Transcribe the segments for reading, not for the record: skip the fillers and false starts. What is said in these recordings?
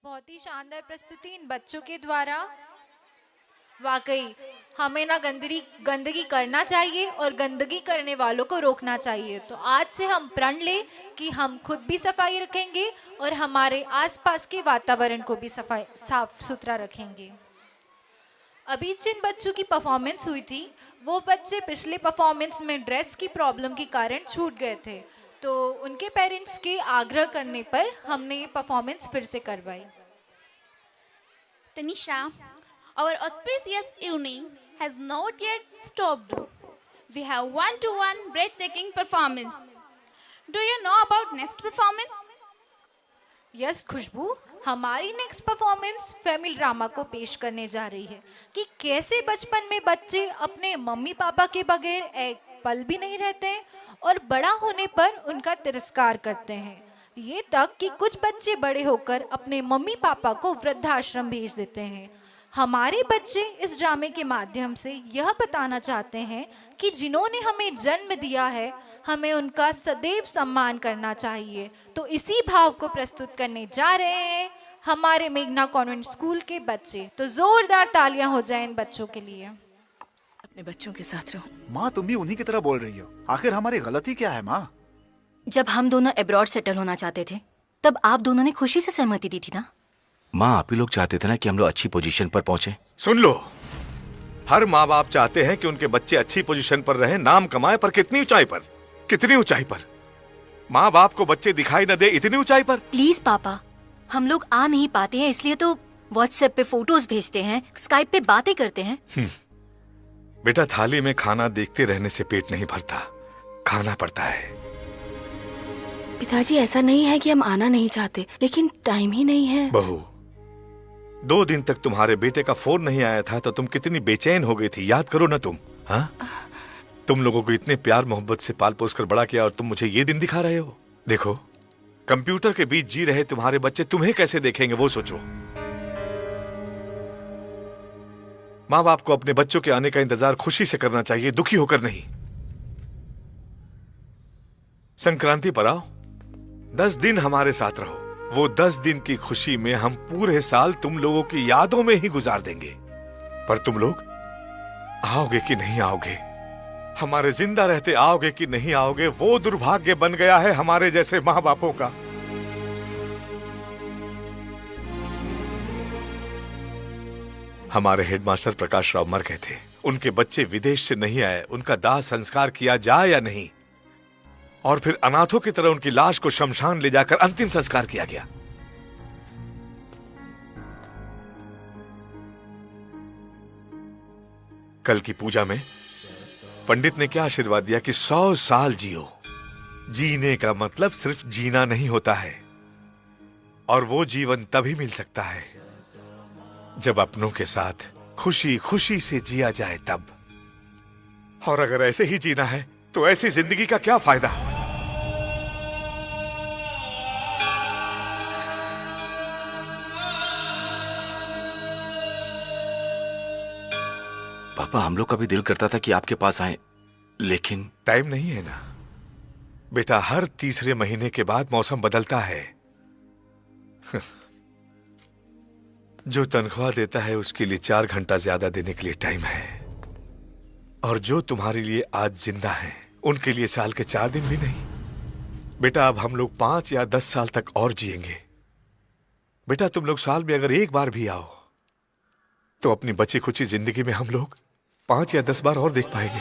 बहुत ही शानदार प्रस्तुति इन बच्चों के द्वारा। वाकई हमें ना गंदगी गंदगी करना चाहिए और गंदगी करने वालों को रोकना चाहिए। तो आज से हम प्रण लें कि हम खुद भी सफाई रखेंगे और हमारे आसपास के वातावरण को भी सफाई साफ सुथरा रखेंगे। अभी जिन बच्चों की परफॉर्मेंस हुई थी वो बच्चे पिछले परफॉर्मेंस में ड्रेस की प्रॉब्लम के कारण छूट गए थे, तो उनके पेरेंट्स के आग्रह करने पर हमने ये परफॉर्मेंस फिर से करवाई। Tanisha, our auspicious evening has not yet stopped. We have one-to-one breathtaking performance. Do you know about next performance? Yes Khushboo, हमारी नेक्स्ट परफॉर्मेंस फैमिली ड्रामा को पेश करने जा रही है कि कैसे बचपन में बच्चे अपने मम्मी पापा के बगैर एक पल भी नहीं रहते हैं और बड़ा होने पर उनका तिरस्कार करते हैं। ये तक कि कुछ बच्चे बड़े होकर अपने मम्मी पापा को वृद्धाश्रम भेज देते हैं। हमारे बच्चे इस ड्रामे के माध्यम से यह बताना चाहते हैं कि जिन्होंने हमें जन्म दिया है हमें उनका सदैव सम्मान करना चाहिए। तो इसी भाव को प्रस्तुत करने जा रहे हैं हमारे मेघना कॉन्वेंट स्कूल के बच्चे। तो जोरदार तालियां हो जाएं इन बच्चों के लिए। अपने बच्चों के साथ रहो। माँ, तुम भी उन्हीं की तरह बोल रही हो। आखिर हमारी गलती क्या है माँ? जब हम दोनों अब्रॉड सेटल होना चाहते थे तब आप दोनों ने खुशी से सहमति दी थी ना। माँ, आप ही लोग चाहते थे ना कि हम लोग अच्छी पोजीशन पर पहुंचे। सुन लो, हर माँ बाप चाहते हैं कि उनके बच्चे अच्छी पोजीशन पर रहें, नाम कमाएं, पर कितनी ऊंचाई पर? कितनी ऊंचाई पर? माँ बाप को बच्चे दिखाई न दे इतनी ऊंचाई पर? प्लीज पापा, हम लोग आ नहीं पाते हैं इसलिए तो व्हाट्सएप पे फोटोज भेजते हैं, स्काइप पे बातें करते हैं। बेटा, थाली में खाना देखते रहने से पेट नहीं भरता, खाना पड़ता है। पिताजी, ऐसा नहीं है कि हम आना नहीं चाहते, लेकिन टाइम ही नहीं है। बहू, 2 दिन तक तुम्हारे बेटे का फोन नहीं आया था तो तुम कितनी बेचैन हो गई थी, याद करो ना तुम। हाँ, तुम लोगों को इतने प्यार मोहब्बत से पाल पोस कर बड़ा किया और तुम मुझे ये दिन दिखा रहे हो। देखो, कंप्यूटर के बीच जी रहे तुम्हारे बच्चे तुम्हें कैसे देखेंगे वो सोचो। माँ बाप को अपने बच्चों के आने का इंतजार खुशी से करना चाहिए, दुखी होकर नहीं। संक्रांति पर आओ, 10 दिन हमारे साथ रहो। वो 10 दिन की खुशी में हम पूरे साल तुम लोगों की यादों में ही गुजार देंगे। पर तुम लोग आओगे कि नहीं आओगे, हमारे जिंदा रहते आओगे कि नहीं आओगे, वो दुर्भाग्य बन गया है हमारे जैसे माँ बापों का। हमारे हेडमास्टर प्रकाश राव मर गए थे, उनके बच्चे विदेश से नहीं आए, उनका दाह संस्कार किया जाए या नहीं, और फिर अनाथों की तरह उनकी लाश को शमशान ले जाकर अंतिम संस्कार किया गया। कल की पूजा में पंडित ने क्या आशीर्वाद दिया कि 100 साल जियो। जीने का मतलब सिर्फ जीना नहीं होता है, और वो जीवन तभी मिल सकता है जब अपनों के साथ खुशी खुशी से जिया जाए तब। और अगर ऐसे ही जीना है तो ऐसी जिंदगी का क्या फायदा? पापा, हम लोग का भी दिल करता था कि आपके पास आए, लेकिन टाइम नहीं है ना बेटा। हर तीसरे महीने के बाद मौसम बदलता है। जो तनख्वाह देता है उसके लिए 4 घंटा ज्यादा देने के लिए टाइम है, और जो तुम्हारे लिए आज जिंदा है उनके लिए साल के 4 दिन भी नहीं। बेटा, अब हम लोग 5 या 10 साल तक और जिएंगे। बेटा, तुम लोग साल में अगर एक बार भी आओ तो अपनी बची खुची जिंदगी में हम लोग 5 या 10 बार और देख पाएंगे।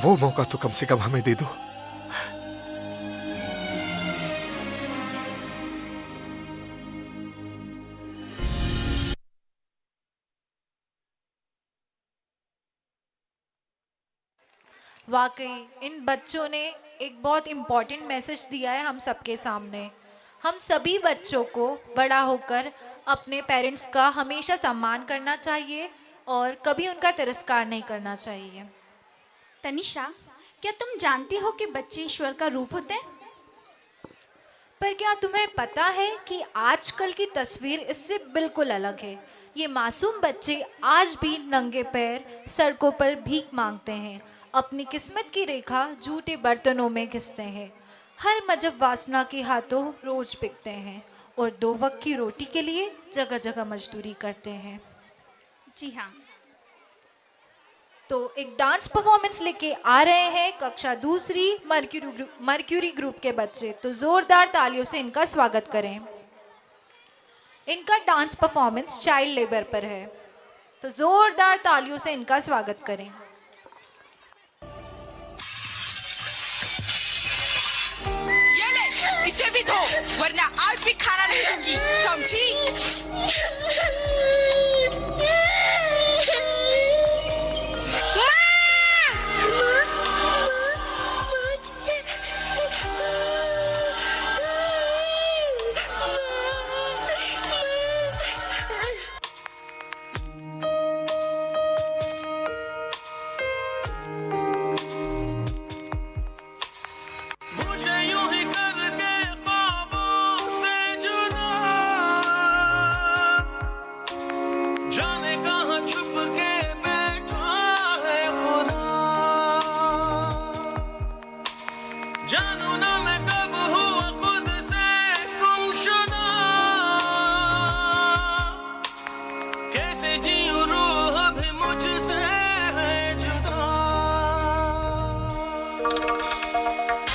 वो मौका तो कम से कम हमें दे दो। वाकई इन बच्चों ने एक बहुत इम्पॉर्टेंट मैसेज दिया है हम सबके सामने। हम सभी बच्चों को बड़ा होकर अपने पेरेंट्स का हमेशा सम्मान करना चाहिए और कभी उनका तिरस्कार नहीं करना चाहिए। तनिषा, क्या तुम जानती हो कि बच्चे ईश्वर का रूप होते हैं? पर क्या तुम्हें पता है कि आजकल की तस्वीर इससे बिल्कुल अलग है। ये मासूम बच्चे आज भी नंगे पैर सड़कों पर भीख मांगते हैं, अपनी किस्मत की रेखा झूठे बर्तनों में घिसते हैं। हर मजहब वासना के हाथों रोज बिकते हैं और 2 वक्त की रोटी के लिए जगह जगह मजदूरी करते हैं। जी हाँ। तो एक डांस परफॉर्मेंस लेके आ रहे हैं कक्षा दूसरी मर्क्यूरी ग्रुप के बच्चे। तो जोरदार तालियों से इनका स्वागत करें। इनका डांस परफॉर्मेंस चाइल्ड लेबर पर है, तो जोरदार तालियों से इनका स्वागत करें। ये ले, इसे भी धो, वरना आज भी खाना नहीं दूंगी, समझी?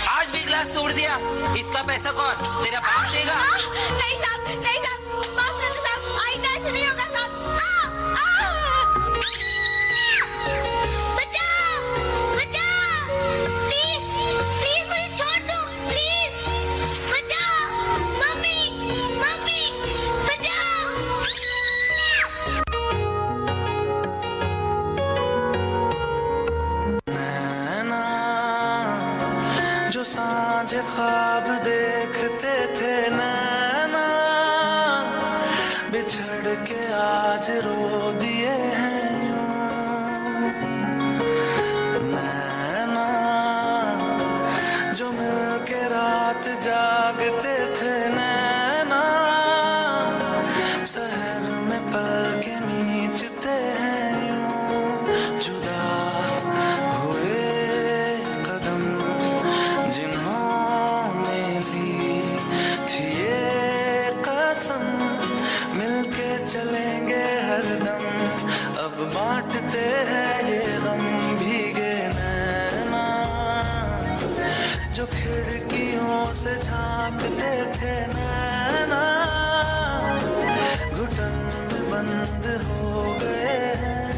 आज भी गिलास तोड़ दिया, इसका पैसा कौन? तेरा बाप देगा? नहीं साहब, नहीं साहब, माफ करना साहब, आइंदा ऐसे नहीं होगा साहब। बचाओ, बचाओ, प्लीज, प्लीज मुझे छोड़ दो, प्लीज, बचाओ, मम्मी, मम्मी, बचाओ। जो सांझ ख्वाब देखते थे नैना, बिछड़ के आज रो दिए हैं यूं। नैना जो मिल के रात जागते थे नैना, शहर में पल के नीचते हैं यूं। जुदा हुए कदम जिन्होंने ली थी ये कसम, मिलके चलेंगे हरदम, अब बांटते हैं ये गम। भीगे नैना जो खिड़कियों से झांकते थे नैना, घुटन में बंद हो गए हैं।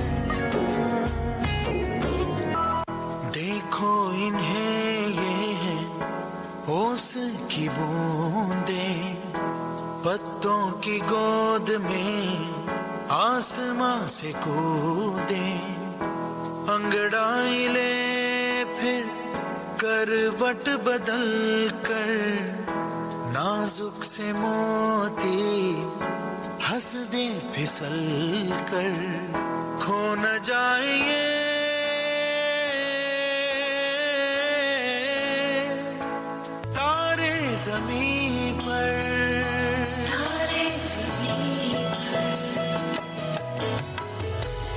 देखो इन्हें ये है ओस की बूंदें, पत्तों की गोद में आसमां से कूदे, अंगड़ाई ले फिर करवट बदल कर, नाजुक से मोती हंस दे फिसल कर, खो न जाए तारे ज़मीं पर, तारे ज़मीं पर।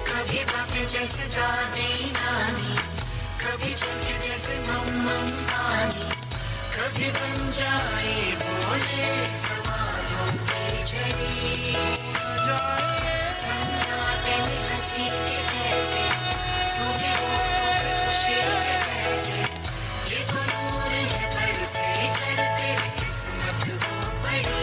कभी बातें जैसे दादी नानी, कभी चलके जैसे मम्मा नानी, कभी बन जाए बोले सवालों की झड़ी, सन्नाटे में हंसी के जैसे, सुबह खुशी के जैसे, ये तो नूर है बरसे करते किस्मत हो बड़ी।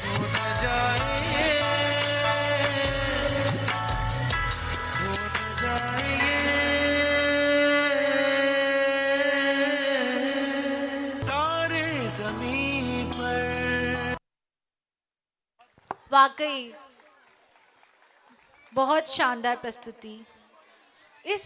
हो न जाए, हो न जाए तारे ज़मीं पर। वाकई बहुत शानदार प्रस्तुति। इस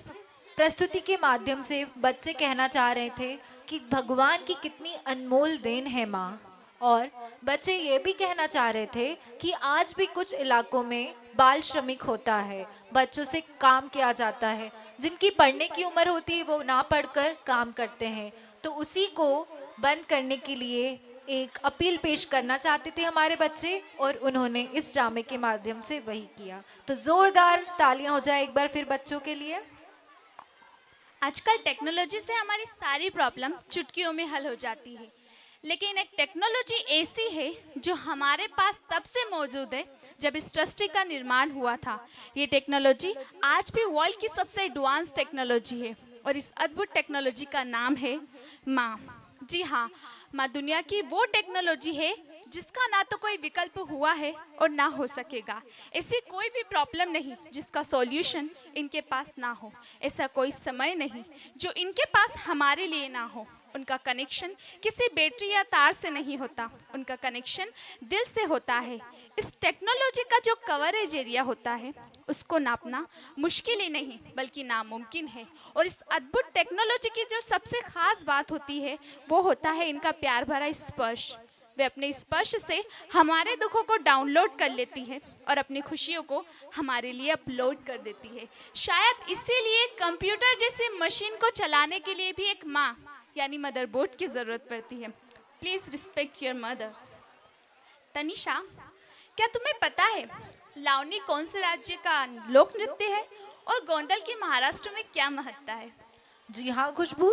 प्रस्तुति के माध्यम से बच्चे कहना चाह रहे थे कि भगवान की कितनी अनमोल देन है माँ, और बच्चे ये भी कहना चाह रहे थे कि आज भी कुछ इलाकों में बाल श्रमिक होता है, बच्चों से काम किया जाता है, जिनकी पढ़ने की उम्र होती है वो ना पढ़कर काम करते हैं। तो उसी को बंद करने के लिए एक अपील पेश करना चाहते थे हमारे बच्चे, और उन्होंने इस ड्रामे के माध्यम से वही किया। तो जोरदार तालियां हो जाए एक बार फिर बच्चों के लिए। आजकल टेक्नोलॉजी से हमारी सारी प्रॉब्लम चुटकियों में हल हो जाती है, लेकिन एक टेक्नोलॉजी ऐसी है जो हमारे पास तब से मौजूद है जब इस सृष्टि का निर्माण हुआ था। ये टेक्नोलॉजी आज भी वर्ल्ड की सबसे एडवांस टेक्नोलॉजी है, और इस अद्भुत टेक्नोलॉजी का नाम है माँ। जी हाँ, माँ दुनिया की वो टेक्नोलॉजी है जिसका ना तो कोई विकल्प हुआ है और ना हो सकेगा। ऐसी कोई भी प्रॉब्लम नहीं जिसका सॉल्यूशन इनके पास ना हो। ऐसा कोई समय नहीं जो इनके पास हमारे लिए ना हो। उनका कनेक्शन किसी बैटरी या तार से नहीं होता, उनका कनेक्शन दिल से होता है। इस टेक्नोलॉजी का जो कवरेज एरिया होता है उसको नापना मुश्किल ही नहीं बल्कि नामुमकिन है। और इस अद्भुत टेक्नोलॉजी की जो सबसे खास बात होती है वो होता है इनका प्यार भरा स्पर्श। वे अपने स्पर्श से हमारे दुखों को डाउनलोड कर लेती है और अपनी खुशियों को हमारे लिए अपलोड कर देती है। शायद इसीलिए कंप्यूटर जैसी मशीन को चलाने के लिए भी एक माँ यानी मदरबोर्ड की ज़रूरत पड़ती है। Please respect your mother. Tanisha, क्या तुम्हें पता है लावनी कौन से राज्य का लोक नृत्य है और गोंदल की महाराष्ट्र में क्या महत्ता है? जी हाँ खुशबू,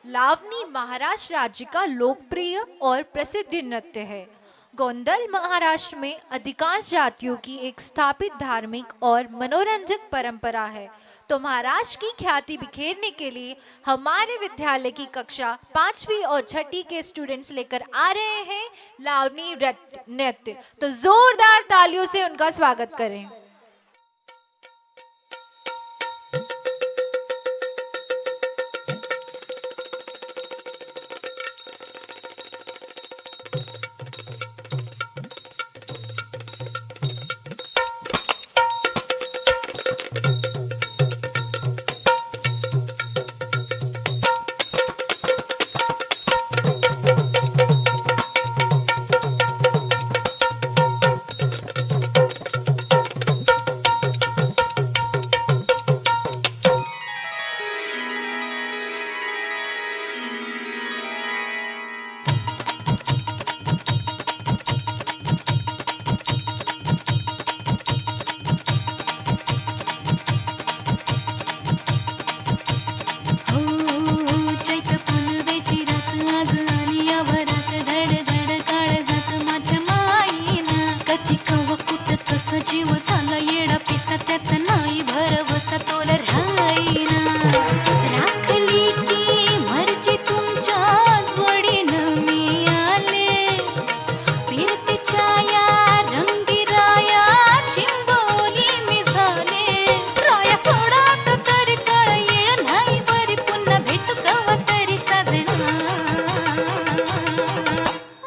लावनी महाराष्ट्र राज्य का लोकप्रिय और प्रसिद्ध नृत्य है। गोंदल महाराष्ट्र में अधिकांश जातियों की एक स्थापित धार्मिक और मनोरंजक परंपरा है। तो महाराष्ट्र की ख्याति बिखेरने के लिए हमारे विद्यालय की कक्षा 5वीं और 6ठी के स्टूडेंट्स लेकर आ रहे हैं लावनी नृत्य। तो जोरदार तालियों से उनका स्वागत करें। जीव झाला येडा पिसा त्याचा नाही भरवसा तोला राहीना राखली ती मर्जी तुमच्याच वडीनं मी आले फिरतीच्या या रंगीराया चिंबोली मी झाले राया सोडा तरी काळ येळ नाही बरी पुन्हा भेटू कवा तरी साजना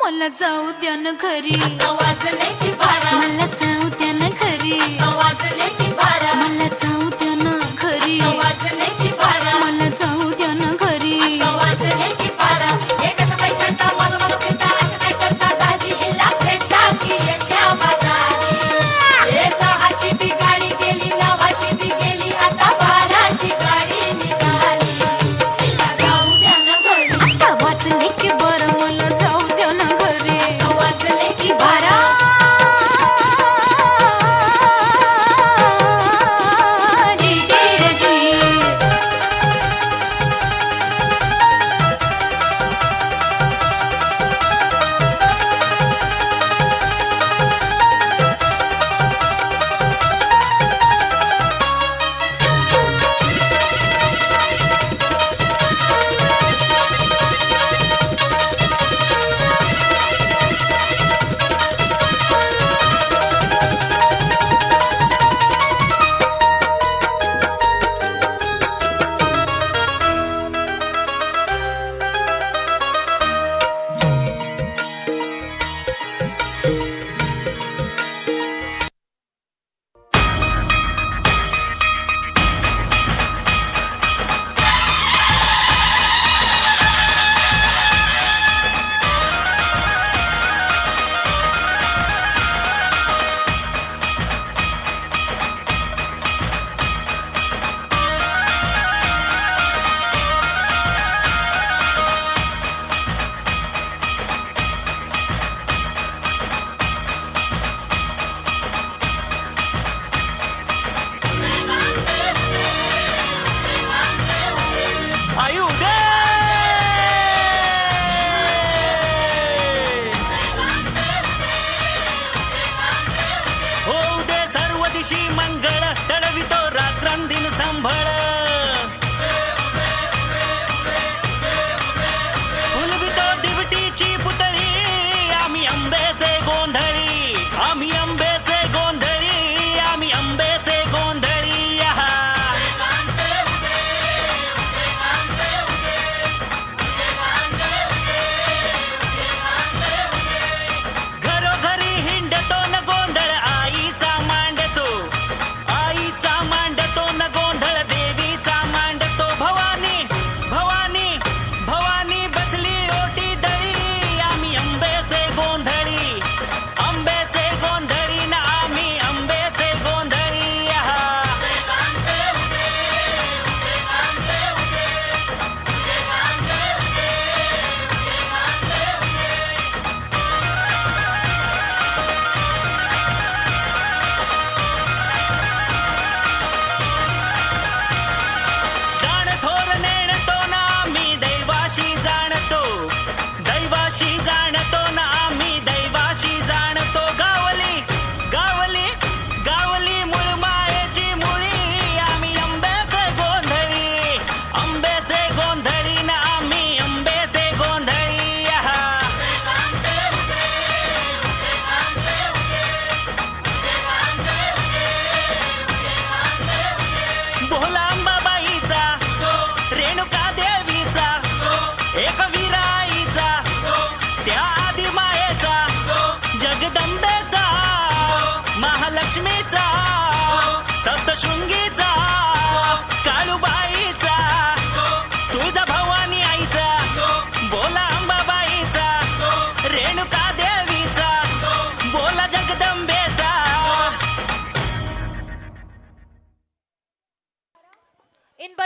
मला जाऊ द्या न घरी वाजले ती बारा मला जाऊ द्या न घरी वाजले ती बारा मला जाऊ द्या न घरी वाजले ती बारा मला जाऊ द्या न घरी वाजले ती बारा एकाच पैशाचा मला मला पिता असं काय करता दाजी हिला भेटता की एकट्या बाजारी हे सहाची बी गाडी गेली नवाची बी गेली आता बाराची गाडी निघाली हिला जाऊ द्या न घरी आता वाजले की बरं मला जाऊ द्या न घरी वाजले की बारा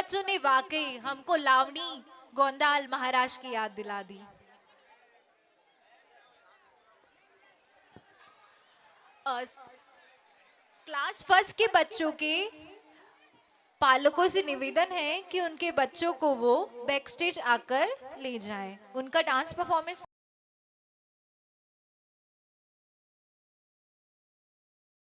बच्चों ने वाकई हमको लावनी गोंदाल महाराष्ट्र की याद दिला दी। क्लास फर्स्ट के बच्चों के पालकों से निवेदन है कि उनके बच्चों को वो बैक स्टेज आकर ले जाएं। उनका डांस परफॉर्मेंस